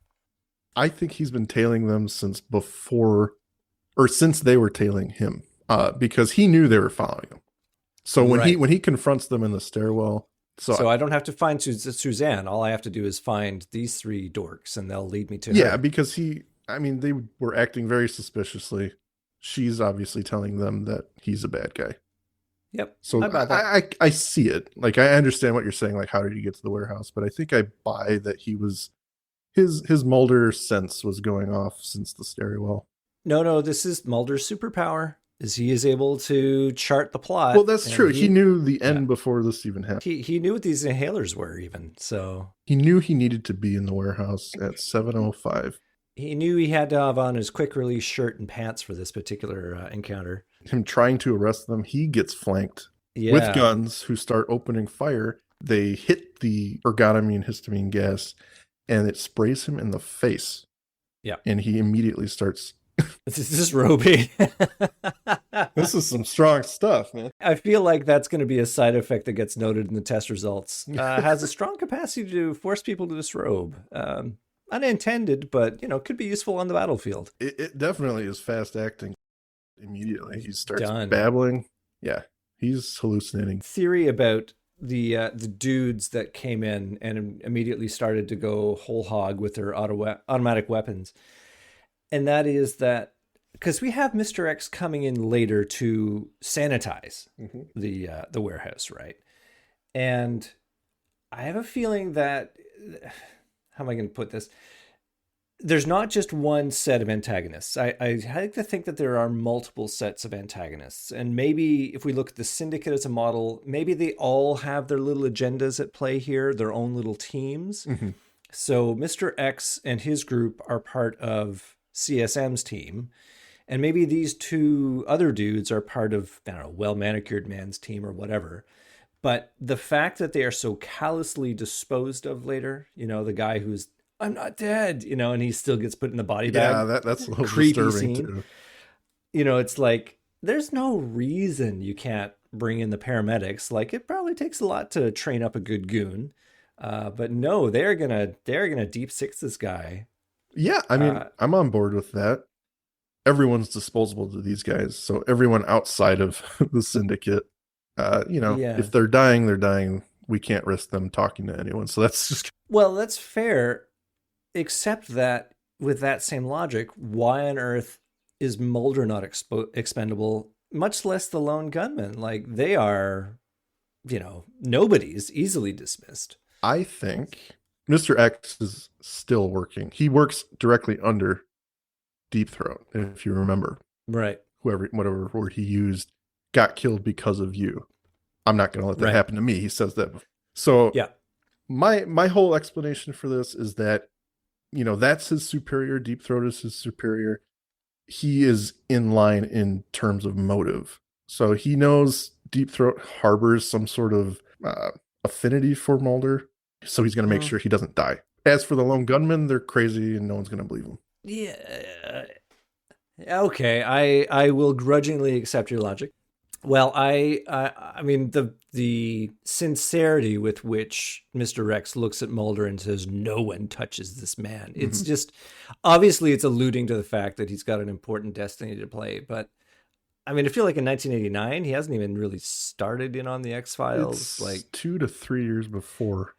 I think he's been tailing them since they were tailing him, because he knew they were following him. So when he confronts them in the stairwell, so I don't have to find Suzanne. All I have to do is find these three dorks, and they'll lead me to her. Yeah, because they were acting very suspiciously. She's obviously telling them that he's a bad guy. Yep. So I see it. Like, I understand what you're saying. Like, how did he get to the warehouse? But I think I buy that he was his Mulder sense was going off since the stairwell. No, this is Mulder's superpower. Is he is able to chart the plot. Well, that's true. He knew the end before this even happened. He knew what these inhalers were even. So he knew he needed to be in the warehouse at 7:05. He knew he had to have on his quick release shirt and pants for this particular encounter. Him trying to arrest them, he gets flanked with guns who start opening fire. They hit the ergotamine histamine gas, and it sprays him in the face. Yeah. And he immediately starts disrobing. This is some strong stuff, man. I feel like that's going to be a side effect that gets noted in the test results. Has a strong capacity to force people to disrobe. Unintended, but, could be useful on the battlefield. It definitely is fast acting. Immediately he starts babbling. Yeah, he's hallucinating. Theory about the dudes that came in and immediately started to go whole hog with their automatic weapons. And that is that because we have Mr. X coming in later to sanitize the warehouse, right? And I have a feeling that, how am I going to put this? There's not just one set of antagonists. I like to think that there are multiple sets of antagonists. And maybe if we look at the Syndicate as a model, maybe they all have their little agendas at play here, their own little teams. Mm-hmm. So Mr. X and his group are part of CSM's team. And maybe these two other dudes are part of, I don't know, Well-Manicured Man's team or whatever. But the fact that they are so callously disposed of later, the guy who's, I'm not dead, and he still gets put in the body bag. Yeah, that's a little creepy disturbing scene. too. It's like, there's no reason you can't bring in the paramedics. Like, it probably takes a lot to train up a good goon. But no, they're gonna deep six this guy. Yeah, I mean, I'm on board with that. Everyone's disposable to these guys. So everyone outside of the Syndicate, if they're dying, they're dying we can't risk them talking to anyone. So that's just... Well, that's fair, except that with that same logic, why on earth is Mulder not expendable, much less the Lone Gunmen? Like, they are, nobody's easily dismissed. I think Mr. X is still working. He works directly under Deep Throat, if you remember. Right. Whatever word he used, got killed because of you. I'm not going to let that happen to me. He says that. So yeah, my whole explanation for this is that, that's his superior. Deep Throat is his superior. He is in line in terms of motive. So he knows Deep Throat harbors some sort of affinity for Mulder. So he's going to make sure he doesn't die. As for the Lone Gunmen, they're crazy and no one's going to believe them. Yeah. Okay, I will grudgingly accept your logic. Well, I mean the sincerity with which Mr. X looks at Mulder and says, "No one touches this man." It's just, obviously it's alluding to the fact that he's got an important destiny to play. But I mean, I feel like in 1989, he hasn't even really started in on the X-Files. It's like 2 to 3 years before,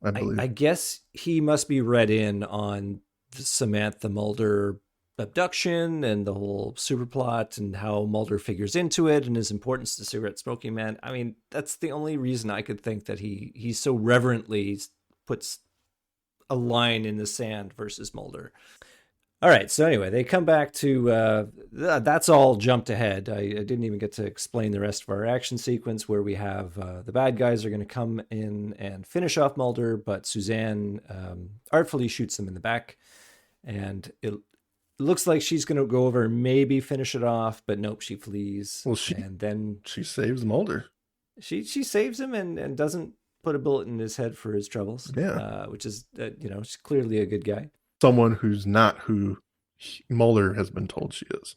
I believe. I guess he must be read in on the Samantha Mulder abduction and the whole super plot and how Mulder figures into it and his importance to cigarette smoking man. I mean, that's the only reason I could think that he so reverently puts a line in the sand versus Mulder. All right, so anyway, they come back to that's all jumped ahead. I didn't even get to explain the rest of our action sequence, where we have the bad guys are going to come in and finish off Mulder, but Suzanne artfully shoots them in the back, and it looks like she's going to go over and maybe finish it off, but nope, she flees. Well, then she saves Mulder. She saves him and doesn't put a bullet in his head for his troubles. Yeah, which is she's clearly a good guy. Someone who's not who Mulder has been told she is.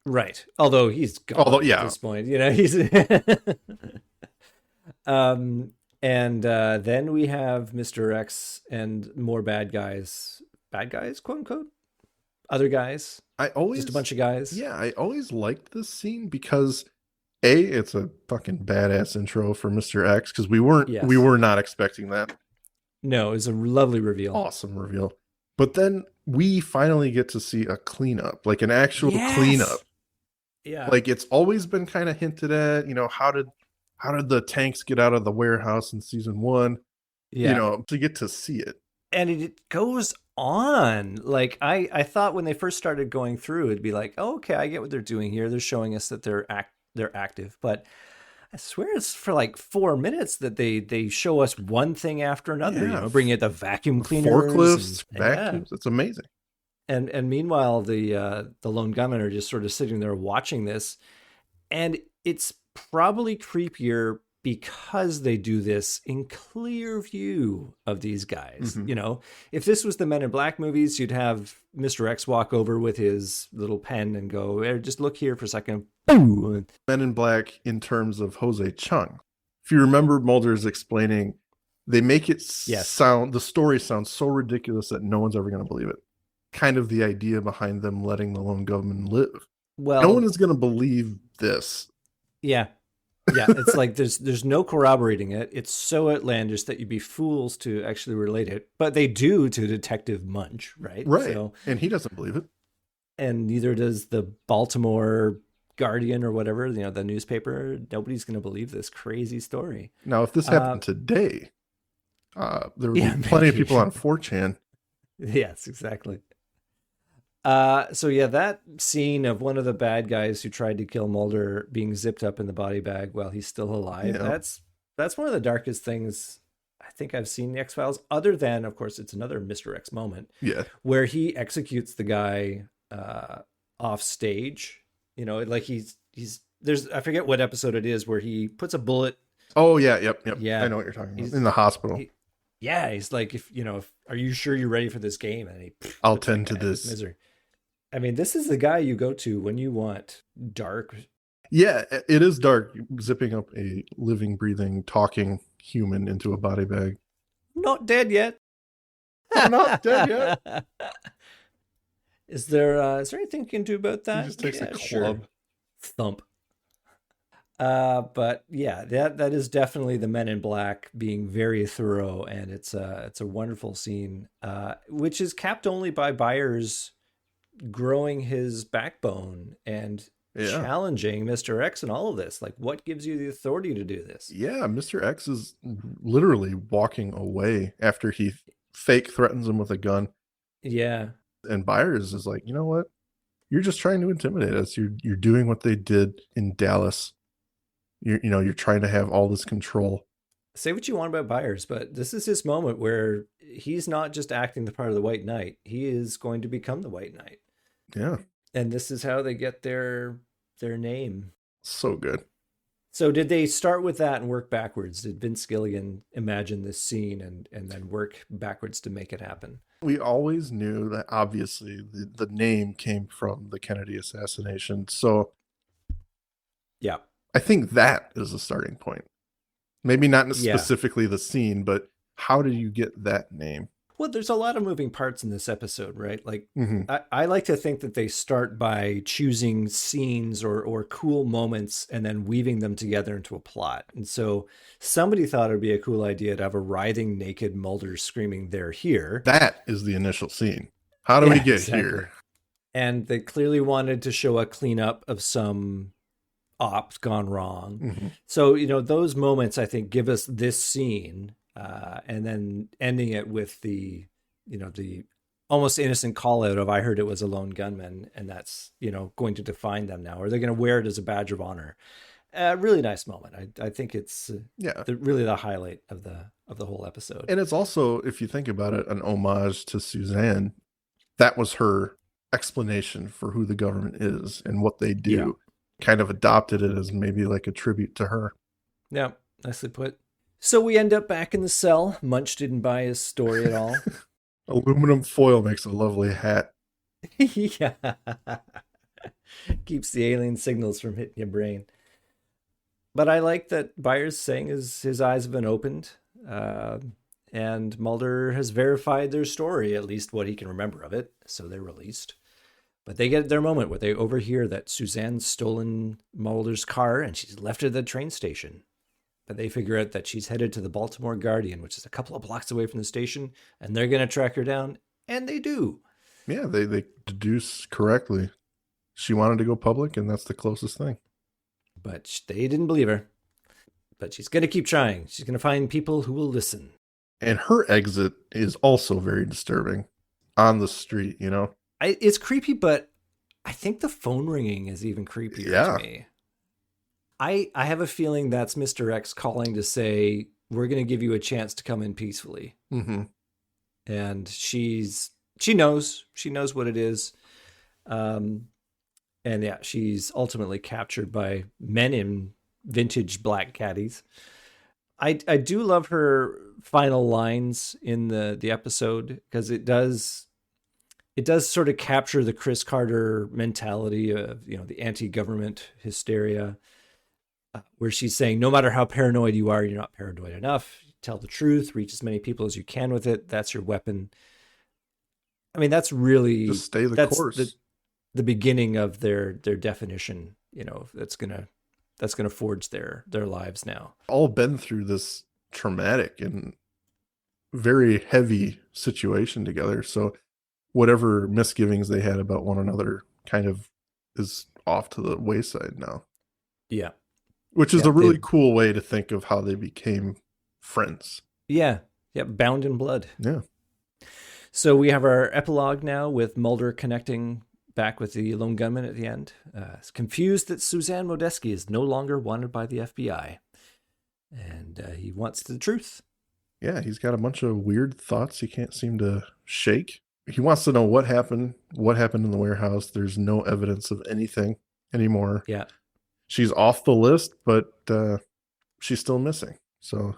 Right. Although he's gone at this point, he's. Then we have Mr. X and more bad guys, quote unquote. Other guys. Just a bunch of guys. Yeah, I always liked this scene because it's a fucking badass intro for Mr. X, because we were not expecting that. No, it's a lovely reveal. Awesome reveal. But then we finally get to see a cleanup, like an actual cleanup. Yeah. Like, it's always been kind of hinted at, how did the tanks get out of the warehouse in season 1? Yeah. To get to see it. And it goes on. Like, I thought when they first started going through, it'd be like, oh, okay, I get what they're doing here. They're showing us that they're active. But I swear it's for like 4 minutes that they show us one thing after another. Yeah. Bringing it the vacuum cleaners, forklifts, vacuums. It's amazing. And meanwhile, the Lone Gunmen are just sort of sitting there watching this, and it's probably creepier because they do this in clear view of these guys. Mm-hmm. If this was the Men in Black movies, you'd have Mr. X walk over with his little pen and go, hey, just look here for a second. Boom. Men in Black in terms of Jose Chung. If you remember, Mulder's explaining, they make it the story sounds so ridiculous that no one's ever going to believe it. Kind of the idea behind them letting the Lone Gunmen live. Well, no one is going to believe this. Yeah. Yeah, it's like there's no corroborating it. It's so outlandish that you'd be fools to actually relate it. But they do to Detective Munch, right? Right. So, and he doesn't believe it. And neither does the Baltimore Guardian or whatever, the newspaper. Nobody's going to believe this crazy story. Now, if this happened today, there would be plenty of people on 4chan. Yes, exactly. That scene of one of the bad guys who tried to kill Mulder being zipped up in the body bag while he's still alive. Yeah. That's one of the darkest things I think I've seen in the X-Files, other than, of course, it's another Mr. X moment. Yeah. Where he executes the guy off stage. Like he's there's, I forget what episode it is, where he puts a bullet. Oh yeah. Yep. Yeah. I know what you're talking about. In the hospital. He's like, if are you sure you're ready for this game? And I'll tend to this misery. I mean, this is the guy you go to when you want dark. Yeah, it is dark. Zipping up a living, breathing, talking human into a body bag. Not dead yet. Not dead yet. Is there anything you can do about that? He just takes a club. Sure. Thump. But yeah, that is definitely the Men in Black being very thorough, and it's a wonderful scene, which is capped only by Byers growing his backbone and challenging Mr. X and all of this. Like, what gives you the authority to do this? Yeah, Mr. X is literally walking away after he fake threatens him with a gun. Yeah. And Byers is like, you know what? You're just trying to intimidate us. You're doing what they did in Dallas. You're trying to have all this control. Say what you want about Byers, but this is his moment where he's not just acting the part of the White Knight. He is going to become the White Knight. Yeah. And this is how they get their name. So good. So did they start with that and work backwards? Did Vince Gilligan imagine this scene and then work backwards to make it happen? We always knew that obviously the name came from the Kennedy assassination. So yeah, I think that is a starting point. Maybe not specifically the scene, but how do you get that name? Well, there's a lot of moving parts in this episode, right? Like, I like to think that they start by choosing scenes or cool moments and then weaving them together into a plot. And so somebody thought it would be a cool idea to have a writhing naked Mulder screaming, "They're here." That is the initial scene. How do we get here? And they clearly wanted to show a cleanup of some ops gone wrong. So, those moments, I think, give us this scene. And then ending it with the almost innocent call out of, "I heard it was a lone gunman," and that's, going to define them now, or they're going to wear it as a badge of honor. Really nice moment. I think it's really the highlight of the whole episode. And it's also, if you think about it, an homage to Suzanne. That was her explanation for who the government is and what they do. Yeah. Kind of adopted it as maybe like a tribute to her. Yeah, nicely put. So we end up back in the cell. Munch didn't buy his story at all. Aluminum foil makes a lovely hat. Yeah. Keeps the alien signals from hitting your brain. But I like that Byers saying his eyes have been opened. And Mulder has verified their story, at least what he can remember of it. So they're released. But they get their moment where they overhear that Suzanne's stolen Mulder's car and she's left it at the train station. But they figure out that she's headed to the Baltimore Guardian, which is a couple of blocks away from the station, and they're going to track her down, and they do. Yeah, they deduce correctly. She wanted to go public, and that's the closest thing. But they didn't believe her. But she's going to keep trying. She's going to find people who will listen. And her exit is also very disturbing on the street, It's creepy, but I think the phone ringing is even creepier to me. I have a feeling that's Mr. X calling to say, "We're going to give you a chance to come in peacefully." Mm-hmm. And she knows what it is. And yeah, she's ultimately captured by men in vintage black caddies. I do love her final lines in the episode, because it does sort of capture the Chris Carter mentality of, the anti-government hysteria. Where she's saying, no matter how paranoid you are, you're not paranoid enough. Tell the truth, reach as many people as you can with it. That's your weapon. I mean, that's really just stay the course. The beginning of their definition. That's gonna forge their lives now. All been through this traumatic and very heavy situation together. So whatever misgivings they had about one another kind of is off to the wayside now. Yeah. Which is a really cool way to think of how they became friends. Yeah. Yeah. Bound in blood. Yeah. So we have our epilogue now with Mulder connecting back with the lone gunman at the end. Confused that Suzanne Modeski is no longer wanted by the FBI. And he wants the truth. Yeah. He's got a bunch of weird thoughts he can't seem to shake. He wants to know what happened in the warehouse. There's no evidence of anything anymore. Yeah. She's off the list, but she's still missing. So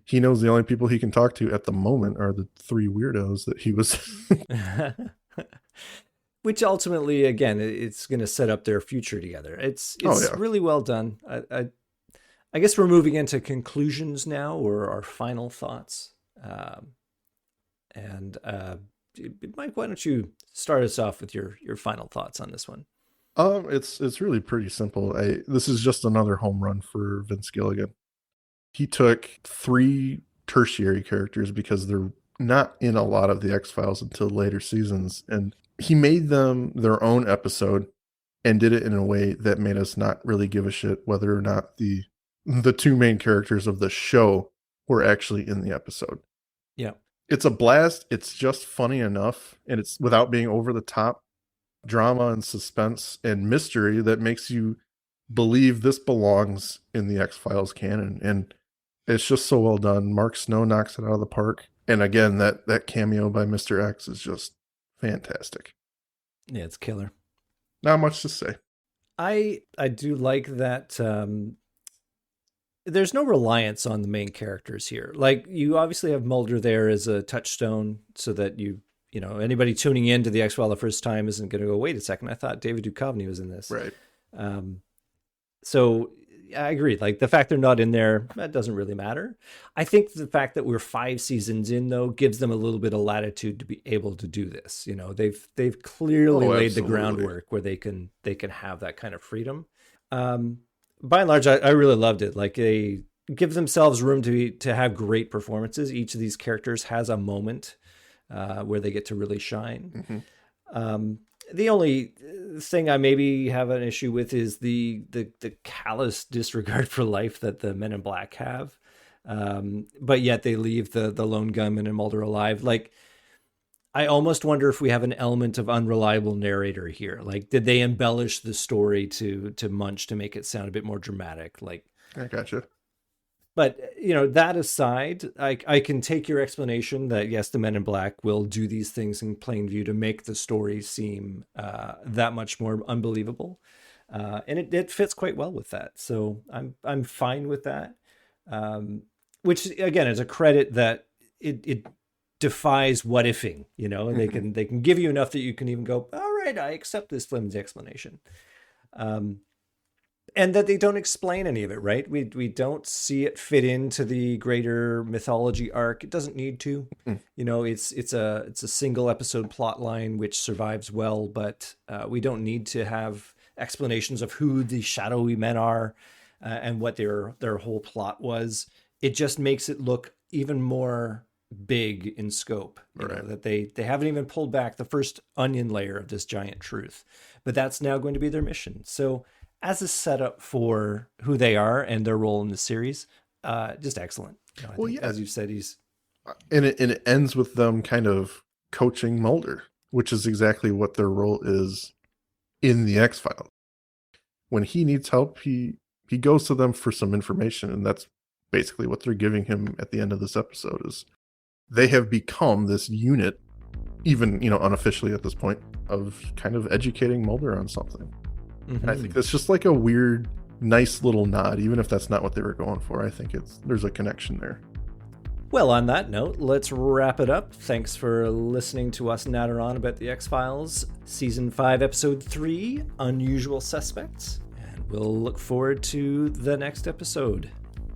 he knows the only people he can talk to at the moment are the three weirdos that he was. Which ultimately, again, it's going to set up their future together. It's really well done. I guess we're moving into conclusions now, or our final thoughts. And Mike, why don't you start us off with your final thoughts on this one? It's really pretty simple. This is just another home run for Vince Gilligan. He took 3 tertiary characters because they're not in a lot of the X-Files until later seasons, and he made them their own episode and did it in a way that made us not really give a shit whether or not the 2 main characters of the show were actually in the episode. Yeah. It's a blast. It's just funny enough, and it's without being over the top drama and suspense and mystery that makes you believe this belongs in the X-Files canon. And it's just so well done. Mark Snow knocks it out of the park. And again, that cameo by Mr. X is just fantastic. Yeah, it's killer. Not much to say. I do like that there's no reliance on the main characters here. Like, you obviously have Mulder there as a touchstone so that you know, anybody tuning in to the X-Files the first time isn't going to go, wait a second, I thought David Duchovny was in this. Right. So I agree. Like, the fact they're not in there, that doesn't really matter. I think the fact that we're 5 seasons in, though, gives them a little bit of latitude to be able to do this. You know, they've clearly laid the groundwork where they can have that kind of freedom. By and large, I really loved it. Like, they give themselves room to have great performances. Each of these characters has a moment where they get to really shine. Mm-hmm. The only thing I maybe have an issue with is the callous disregard for life that the Men in Black have. But yet they leave the Lone Gunmen and Mulder alive. Like, I almost wonder if we have an element of unreliable narrator here. Like, did they embellish the story to Munch to make it sound a bit more dramatic? Like, I gotcha. But, you know, that aside, I can take your explanation that, yes, the Men in Black will do these things in plain view to make the story seem that much more unbelievable. And it fits quite well with that. So I'm fine with that. Which, again, is a credit that it defies what ifing, you know, and they can give you enough that you can even go, all right, I accept this flimsy explanation. And that they don't explain any of it, right? We don't see it fit into the greater mythology arc. It doesn't need to. You know, it's a single episode plot line which survives well, but we don't need to have explanations of who the shadowy men are and what their whole plot was. It just makes it look even more big in scope. You know, that they haven't even pulled back the first onion layer of this giant truth, but that's now going to be their mission. So, as a setup for who they are and their role in the series, just excellent. You know, think, as you said, he's... And it ends with them kind of coaching Mulder, which is exactly what their role is in the X-Files. When he needs help, he goes to them for some information, and that's basically what they're giving him at the end of this episode. Is they have become this unit, even, you know, unofficially at this point, of kind of educating Mulder on something. And I think that's just like a weird, nice little nod, even if that's not what they were going for. I think there's a connection there. Well, on that note, let's wrap it up. Thanks for listening to us natter on about the X-Files, Season 5, Episode 3, Unusual Suspects. And we'll look forward to the next episode.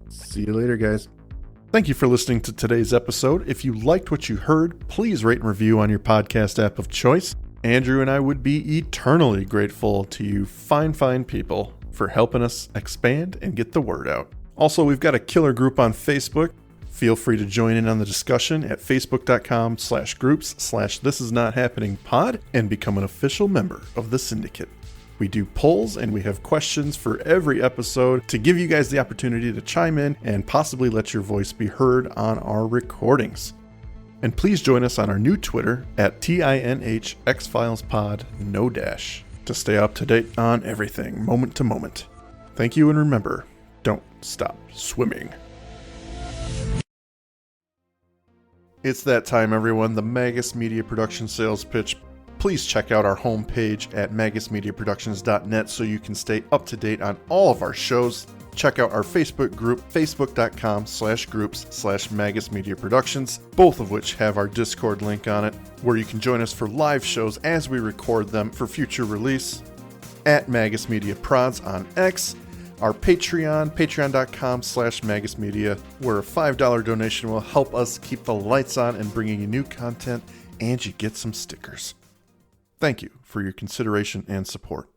See you later, guys. Thank you for listening to today's episode. If you liked what you heard, please rate and review on your podcast app of choice. Andrew and I would be eternally grateful to you fine people for helping us expand and get the word out. Also, we've got a killer group on Facebook. Feel free to join in on the discussion at facebook.com/groups/thisisnothappeningpod and become an official member of the syndicate. We do polls and we have questions for every episode to give you guys the opportunity to chime in and possibly let your voice be heard on our recordings. And please join us on our new Twitter at TINHXFilesPod, no dash, to stay up to date on everything, moment to moment. Thank you, and remember, don't stop swimming. It's that time, everyone, the Magus Media Production sales pitch. Please check out our homepage at magusmediaproductions.net so you can stay up to date on all of our shows. Check out our Facebook group, facebook.com/groups/Magus Media Productions, both of which have our Discord link on it, where you can join us for live shows as we record them for future release. At Magus Media Prods on X, our Patreon, patreon.com/Magus Media, where a $5 donation will help us keep the lights on and bringing you new content, and you get some stickers. Thank you for your consideration and support.